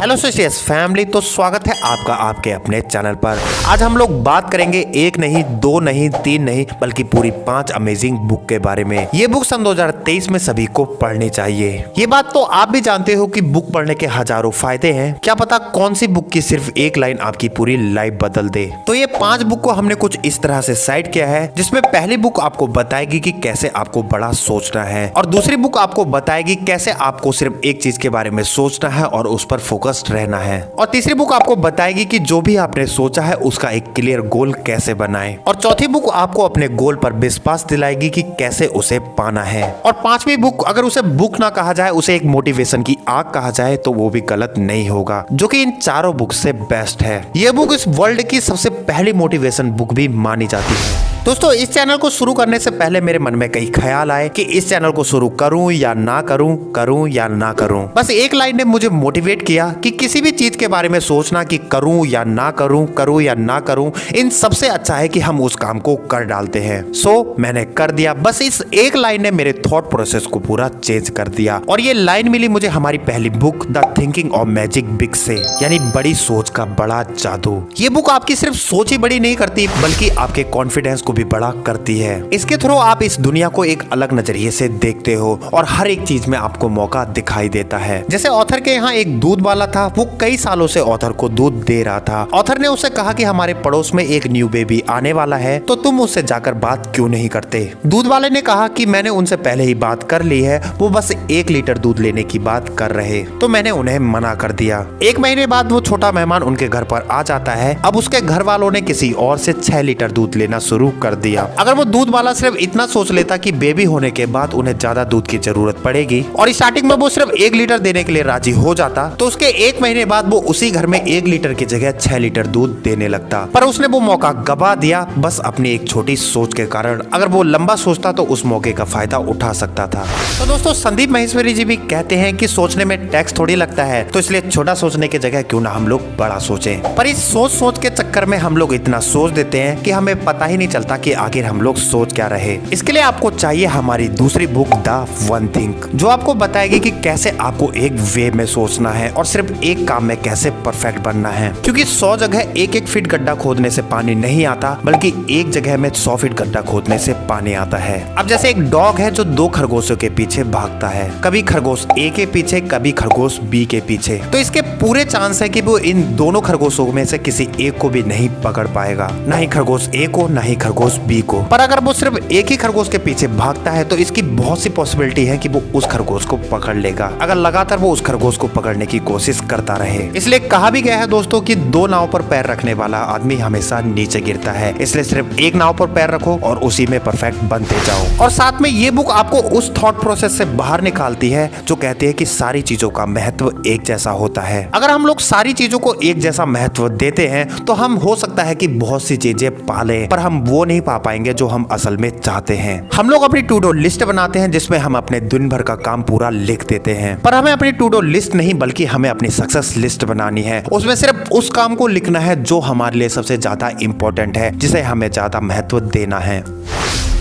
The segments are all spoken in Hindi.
हेलो सोशियस फैमिली, तो स्वागत है आपका आपके अपने चैनल पर। आज हम लोग बात करेंगे एक नहीं, दो नहीं, तीन नहीं, बल्कि पूरी 5 अमेजिंग बुक के बारे में। ये बुक सन 2023 में सभी को पढ़नी चाहिए। ये बात तो आप भी जानते हो कि बुक पढ़ने के हजारों फायदे हैं। क्या पता कौन सी बुक की सिर्फ एक लाइन आपकी पूरी लाइफ बदल दे। तो ये 5 बुक को हमने कुछ इस तरह से साइड किया है, जिसमें पहली बुक आपको बताएगी कि कैसे आपको बड़ा सोचना है, और दूसरी बुक आपको बताएगी कैसे आपको सिर्फ एक चीज के बारे में सोचना है और उस पर फोकस रहना है, और तीसरी बुक आपको बताएगी कि जो भी आपने सोचा है उसका एक क्लियर गोल कैसे बनाएं, और चौथी बुक आपको अपने गोल पर विश्वास दिलाएगी कि कैसे उसे पाना है, और पांचवी बुक, अगर उसे बुक ना कहा जाए, उसे एक मोटिवेशन की आग कहा जाए तो वो भी गलत नहीं होगा, जो कि इन चारों बुक से बेस्ट है। ये बुक इस वर्ल्ड की सबसे पहली मोटिवेशन बुक भी मानी जाती है। दोस्तों, इस चैनल को शुरू करने से पहले मेरे मन में कई ख्याल आए कि इस चैनल को शुरू करूं या ना करूं, करूं या ना करूं। बस एक लाइन ने मुझे मोटिवेट किया कि किसी भी चीज के बारे में सोचना कि करूं या ना करूं, करूं या ना करूं, इन सबसे अच्छा है कि हम उस काम को कर डालते हैं। सो मैंने कर दिया। बस इस एक लाइन ने मेरे थॉट प्रोसेस को पूरा चेंज कर दिया, और ये लाइन मिली मुझे हमारी पहली book the thinking of magic big से, यानी बड़ी सोच का बड़ा जादू। ये बुक आपकी सिर्फ सोच ही बड़ी नहीं करती, बल्कि आपके कॉन्फिडेंस भी बड़ा करती है। इसके थ्रू आप इस दुनिया को एक अलग नजरिए से देखते हो, और हर एक चीज में आपको मौका दिखाई देता है। जैसे ऑथर के यहाँ एक दूध वाला था, वो कई सालों से ऑथर को दूध दे रहा था। ऑथर ने उसे कहा कि हमारे पड़ोस में एक न्यू बेबी आने वाला है, तो तुम उससे जाकर बात क्यों नहीं करते। दूध वाले ने कहा कि मैंने उनसे पहले ही बात कर ली है, वो बस 1 लीटर दूध लेने की बात कर रहे, तो मैंने उन्हें मना कर दिया। 1 महीने बाद वो छोटा मेहमान उनके घर पर आ जाता है। अब उसके घर वालों ने किसी और से 6 लीटर दूध लेना शुरू कर दिया। अगर वो दूध वाला सिर्फ इतना सोच लेता कि बेबी होने के बाद उन्हें ज्यादा दूध की जरूरत पड़ेगी, और स्टार्टिंग में वो सिर्फ 1 लीटर देने के लिए राजी हो जाता, तो उसके 1 महीने बाद वो उसी घर में 1 लीटर की जगह 6 लीटर दूध देने लगता। पर उसने वो मौका गवा दिया, बस अपनी एक छोटी सोच के कारण। अगर वो लंबा सोचता तो उस मौके का फायदा उठा सकता था। तो दोस्तों, संदीप माहेश्वरी जी भी कहते हैं कि सोचने में टैक्स थोड़ी लगता है, तो इसलिए छोटा सोचने की जगह क्यों ना हम लोग बड़ा सोचें। पर इस सोच के चक्कर में हम लोग इतना सोच देते हैं कि हमें पता ही नहीं चलता कि आखिर हम लोग सोच क्या रहे। इसके लिए आपको चाहिए हमारी दूसरी बुक द वन थिंक, जो आपको बताएगी कि कैसे आपको एक वे में सोचना है और सिर्फ एक काम में कैसे परफेक्ट बनना है। क्योंकि 100 जगह 1-1 फीट गड्ढा खोदने से पानी नहीं आता, बल्कि एक जगह में 100 फीट गड्ढा खोदने से पानी आता है। अब जैसे एक डॉग है जो 2 खरगोशों के पीछे भागता है, कभी खरगोश ए के पीछे, कभी खरगोश बी के पीछे, तो इसके पूरे चांस है कि वो इन दोनों खरगोशों में से किसी एक को भी नहीं पकड़ पाएगा, ना ही खरगोश ए को, ना ही खरगोश बी को। पर अगर वो सिर्फ एक ही खरगोश के पीछे भागता है, तो इसकी बहुत सी पॉसिबिलिटी है कि वो उस खरगोश को पकड़ लेगा, अगर लगातार वो उस खरगोश को पकड़ने की कोशिश करता रहे। इसलिए कहा भी गया है दोस्तों कि 2 नाव पर पैर रखने वाला आदमी हमेशा नीचे गिरता है। इसलिए सिर्फ एक नाव पर पैर रखो और उसी में परफेक्ट बनते जाओ। और साथ में ये बुक आपको उस थॉट प्रोसेस से बाहर निकालती है जो कहती है कि सारी चीजों का महत्व एक जैसा होता है। अगर हम लोग सारी चीजों को एक जैसा महत्व देते हैं, तो हम हो सकता है कि बहुत सी चीजें पाले, पर हम वो नहीं पा पाएंगे जो हम असल में चाहते हैं। हम लोग अपनी टू डू लिस्ट बनाते हैं, जिसमें हम अपने दिन भर का काम पूरा लिख देते हैं, पर हमें अपनी टू डू लिस्ट नहीं, बल्कि हमें अपनी सक्सेस लिस्ट बनानी है। उसमें सिर्फ उस काम को लिखना है जो हमारे लिए सबसे ज्यादा इंपॉर्टेंट है, जिसे हमें ज्यादा महत्व देना है।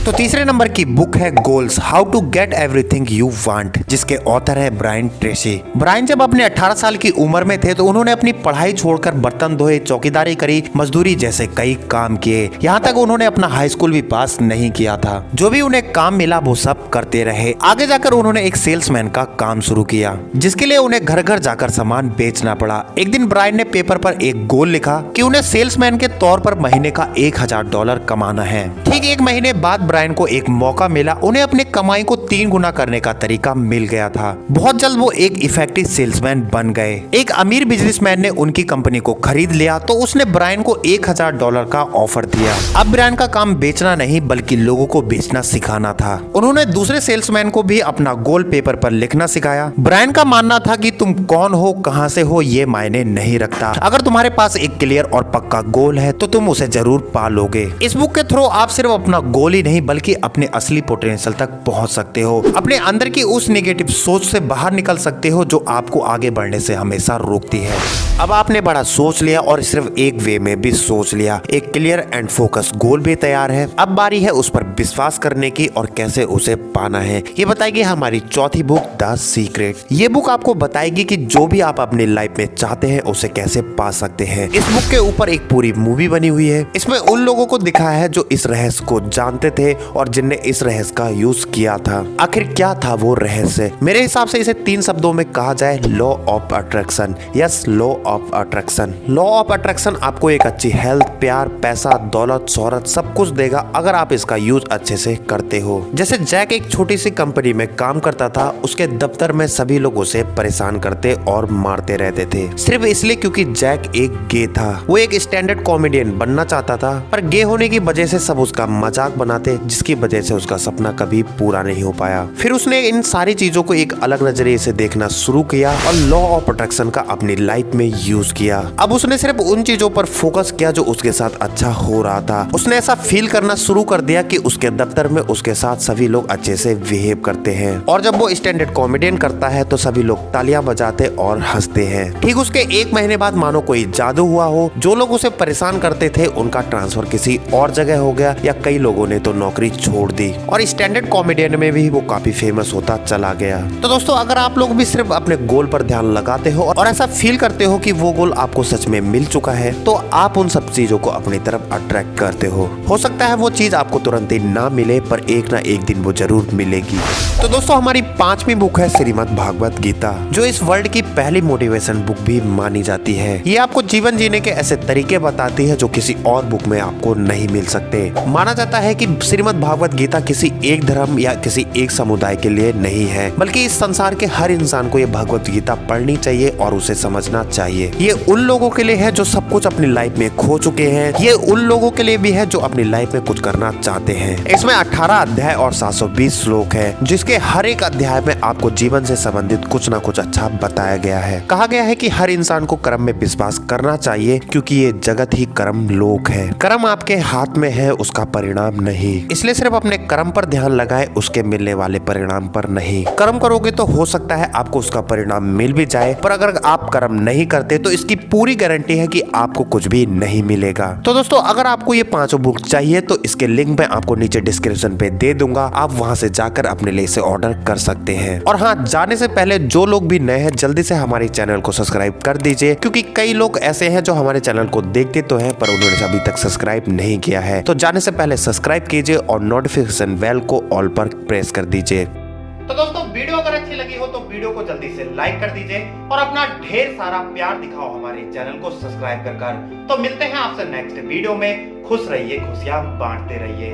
तो तीसरे नंबर की बुक है goals, how to get everything you want, जिसके ऑथर है ब्रायन ट्रेसी। ब्रायन जब अपने 18 साल की उम्र में थे, तो उन्होंने अपनी पढ़ाई छोड़कर बर्तन धोए, चौकीदारी करी, मजदूरी जैसे कई काम किए। यहाँ तक उन्होंने अपना हाई स्कूल भी पास नहीं किया था। जो भी उन्हें काम मिला वो सब करते रहे। आगे जाकर उन्होंने एक सेल्समैन का काम शुरू किया, जिसके लिए उन्हें घर घर जाकर सामान बेचना पड़ा। एक दिन ब्रायन ने पेपर पर एक गोल लिखा कि उन्हें सेल्समैन के तौर पर महीने का $1000 कमाना है। ठीक 1 महीने बाद ब्रायन को एक मौका मिला। उन्हें अपनी कमाई को 3 गुना करने का तरीका मिल गया था। बहुत जल्द वो एक इफेक्टिव सेल्समैन बन गए। एक अमीर बिजनेसमैन ने उनकी कंपनी को खरीद लिया, तो उसने ब्रायन को $1000 का ऑफर दिया। अब ब्रायन का काम बेचना नहीं, बल्कि लोगों को बेचना सिखाना था। उन्होंने दूसरे सेल्समैन को भी अपना गोल पेपर पर लिखना सिखाया। ब्रायन का मानना था कि तुम कौन हो, कहां से हो, ये मायने नहीं रखता। अगर तुम्हारे पास एक क्लियर और पक्का गोल है, तो तुम उसे जरूर पा लोगे। इस बुक के थ्रू आप सिर्फ अपना गोल ही नहीं, नहीं बल्कि अपने असली पोटेंशियल तक पहुंच सकते हो। अपने अंदर की उस नेगेटिव सोच से बाहर निकल सकते हो जो आपको आगे बढ़ने से हमेशा रोकती है। अब आपने बड़ा सोच लिया और सिर्फ एक वे में भी सोच लिया, एक क्लियर एंड फोकस गोल भी तैयार है। अब बारी है उस पर विश्वास करने की और कैसे उसे पाना है। ये बताएगी हमारी चौथी बुक द सीक्रेट। ये बुक आपको बताएगी कि जो भी आप अपनी लाइफ में चाहते हैं उसे कैसे पा सकते हैं। इस बुक के ऊपर एक पूरी मूवी बनी हुई है। इसमें उन लोगों को दिखाया है जो इस रहस्य को जानते थे और जिनने इस रहस्य का यूज किया था। आखिर क्या था वो रहस्य? मेरे हिसाब से इसे 3 शब्दों में कहा जाए, law of attraction. Yes, law of attraction. Law of attraction आपको एक अच्छी हेल्थ, प्यार, पैसा, दौलत, शोहरत सब कुछ देगा अगर आप इसका यूज अच्छे से करते हो। जैसे जैक एक छोटी सी कंपनी में काम करता था, उसके दफ्तर में सभी लोग उसे परेशान करते और मारते रहते थे, सिर्फ इसलिए क्योंकि जैक एक गे था। वो एक स्टैंडर्ड कॉमेडियन बनना चाहता था, पर गे होने की वजह से सब उसका मजाक बनाते, जिसकी वजह से उसका सपना कभी पूरा नहीं हो पाया। फिर उसने इन सारी चीजों को एक अलग नजरिए से देखना शुरू किया और लॉ ऑफ अट्रैक्शन का अपनी लाइफ में यूज किया। अब उसने सिर्फ उन चीजों पर फोकस किया जो उसके साथ अच्छा हो रहा था। उसने ऐसा फील करना शुरू कर दिया कि उसके दफ्तर में उसके साथ सभी लोग अच्छे से बिहेव करते हैं और जब वो स्टैंडर्ड कॉमेडियन करता है तो सभी लोग तालियां बजाते और हंसते हैं। ठीक उसके 1 महीने बाद मानो कोई जादू हुआ हो, जो लोग उसे परेशान करते थे उनका ट्रांसफर किसी और जगह हो गया या कई लोगों ने तो नौकरी छोड़ दी और स्टैंडर्ड कॉमेडियन में भी वो काफी फेमस होता चला गया। तो दोस्तों, अगर आप लोग भी सिर्फ अपने गोल पर ध्यान लगाते हो और ऐसा फील करते हो कि वो गोल आपको सच में मिल चुका है, तो आप उन सब चीजों को अपनी तरफ अट्रैक्ट करते हो सकता है वो चीज आपको तुरंत ही ना मिले, पर एक ना एक दिन वो जरूर मिलेगी। तो दोस्तों, हमारी 5वीं बुक है श्रीमद् भागवत गीता, जो इस वर्ल्ड की पहली मोटिवेशन बुक भी मानी जाती है। ये आपको जीवन जीने के ऐसे तरीके बताती है जो किसी और बुक में आपको नहीं मिल सकते। माना जाता है कि श्रीमद् भागवत गीता किसी एक धर्म या किसी एक समुदाय के लिए नहीं है, बल्कि इस संसार के हर इंसान को ये भगवत गीता पढ़नी चाहिए और उसे समझना चाहिए। ये उन लोगों के लिए है जो सब कुछ अपनी लाइफ में खो चुके हैं। ये उन लोगों के लिए भी है जो अपनी लाइफ में कुछ करना चाहते हैं। इसमें 18 अध्याय और 720 श्लोक है, जिसके हर एक अध्याय में आपको जीवन से संबंधित कुछ ना कुछ अच्छा बताया गया है। कहा गया है कि हर इंसान को कर्म में विश्वास करना चाहिए, क्योंकि ये जगत ही कर्म लोक है। कर्म आपके हाथ में है, उसका परिणाम नहीं। इसलिए सिर्फ अपने कर्म पर ध्यान लगाए, उसके मिलने वाले परिणाम पर नहीं। कर्म करोगे तो हो सकता है आपको उसका परिणाम मिल भी जाए, पर अगर आप कर्म नहीं करते तो इसकी पूरी गारंटी है कि आपको कुछ भी नहीं मिलेगा। तो दोस्तों, अगर आपको ये 5 बुक चाहिए तो इसके लिंक मैं आपको नीचे डिस्क्रिप्शन पे दे दूंगा, आप वहां से जाकर अपने लिए इसे ऑर्डर कर सकते हैं। और हाँ, जाने से पहले जो लोग भी नए हैं जल्दी से हमारे चैनल को सब्सक्राइब कर दीजिए, क्योंकि कई लोग ऐसे हैं जो हमारे चैनल को देखते तो हैं पर उन्होंने अभी तक सब्सक्राइब नहीं किया है। तो जाने से पहले सब्सक्राइब कीजिए और नोटिफिकेशन बेल को ऑल पर प्रेस कर दीजिए। तो दोस्तों, वीडियो अगर अच्छी लगी हो तो वीडियो को जल्दी से लाइक कर दीजिए और अपना ढेर सारा प्यार दिखाओ हमारे चैनल को सब्सक्राइब कर। तो मिलते हैं आपसे नेक्स्ट वीडियो में। खुश रहिए, खुशियां बांटते रहिए।